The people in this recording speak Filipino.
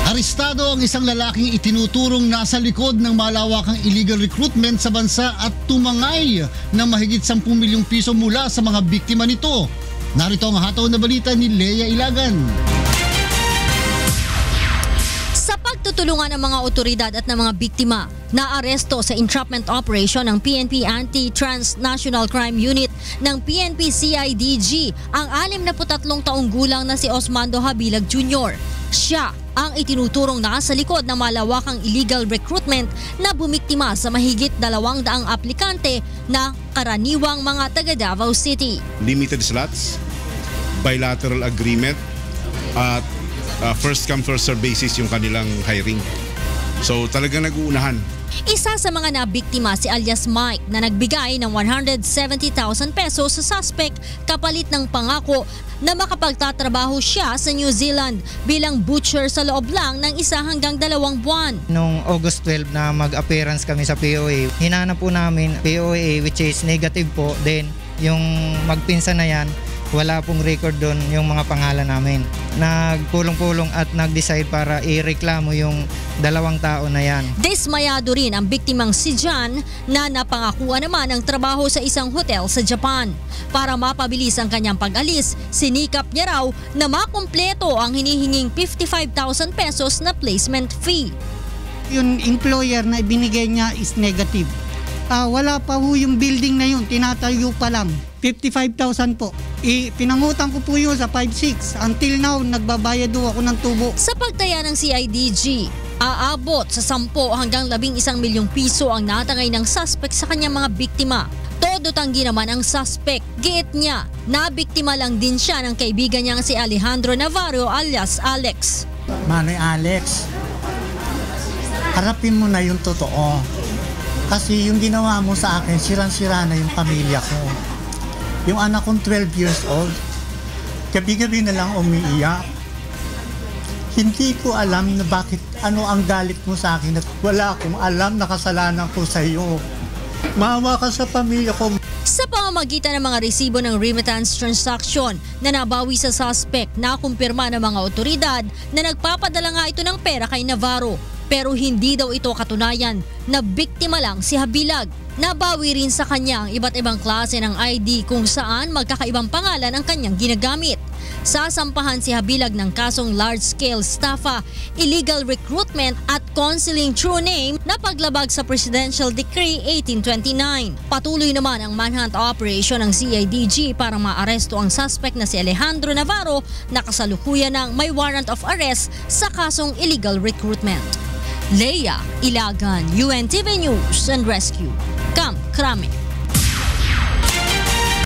Arestado ang isang lalaking itinuturong nasa likod ng malawakang illegal recruitment sa bansa at tumangay ng mahigit 10 milyong piso mula sa mga biktima nito. Narito ang hataw na balita ni Leia Ilagan. Sa pagtutulungan ng mga otoridad at ng mga biktima, naaresto sa entrapment operation ng PNP Anti-Transnational Crime Unit ng PNP CIDG ang 63 taong gulang na si Osmando Habilag Jr. Siya ang itinuturong nasa likod ng malawakang illegal recruitment na bumiktima sa mahigit 200 aplikante na karaniwang mga taga Davao City. Limited slots, bilateral agreement at first come first serve basis yung kanilang hiring. So talagang nag-uunahan. Isa sa mga nabiktima si alias Mike na nagbigay ng 170,000 pesos sa suspect kapalit ng pangako na makapagtatrabaho siya sa New Zealand bilang butcher sa loob lang ng 1 hanggang 2 buwan. Noong August 12 na mag-appearance kami sa POA, hinanap po namin POA which is negative po. Then yung magpinsan na yan, wala pong record doon yung mga pangalan namin. Nagpulong-pulong at nag-decide para ireklamo yung 2 tao na yan. Dismayado rin ang biktimang si John na napangakuan naman ng trabaho sa isang hotel sa Japan. Para mapabilis ang kanyang pag-alis, sinikap niya raw na makumpleto ang hinihinging 55,000 pesos na placement fee. Yung employer na ibinigay niya is negative. Wala pa ho yung building na yun, tinatayo pa lang. 55,000 po. Pinangutang ko po yun sa 5-6. Until now, nagbabayad ho ako ng tubo. Sa pagtaya ng CIDG, aabot sa 10 hanggang 11 milyong piso ang natangay ng suspect sa kanyang mga biktima. Todo tanggi naman ang suspect. Giit niya, nabiktima lang din siya ng kaibigan niyang si Alejandro Navarro alias Alex. Manoy Alex, harapin mo na yung totoo. Kasi yung ginawa mo sa akin, sirang-sira na yung pamilya ko. Yung anak kong 12 years old, gabi-gabi na lang umiiyak. Hindi ko alam na bakit ano ang galit mo sa akin at wala akong alam na kasalanan ko sa iyo. Maawa ka sa pamilya ko. Sa pamamagitan ng mga resibo ng remittance transaction na nabawi sa suspect, nakumpirma ng mga otoridad na nagpapadala nga ito ng pera kay Navarro. Pero hindi daw ito katunayan na biktima lang si Habilag. Nabawi rin sa kanya ang iba't ibang klase ng ID kung saan magkakaibang pangalan ang kanyang ginagamit. Sasampahan si Habilag ng kasong large-scale staffa, illegal recruitment at concealing true name na paglabag sa Presidential Decree 1829. Patuloy naman ang manhunt operation ng CIDG para maaresto ang suspect na si Alejandro Navarro na kasalukuyan ng may warrant of arrest sa kasong illegal recruitment. Leia Ilagan, UNTV News and Rescue, Camp Crame.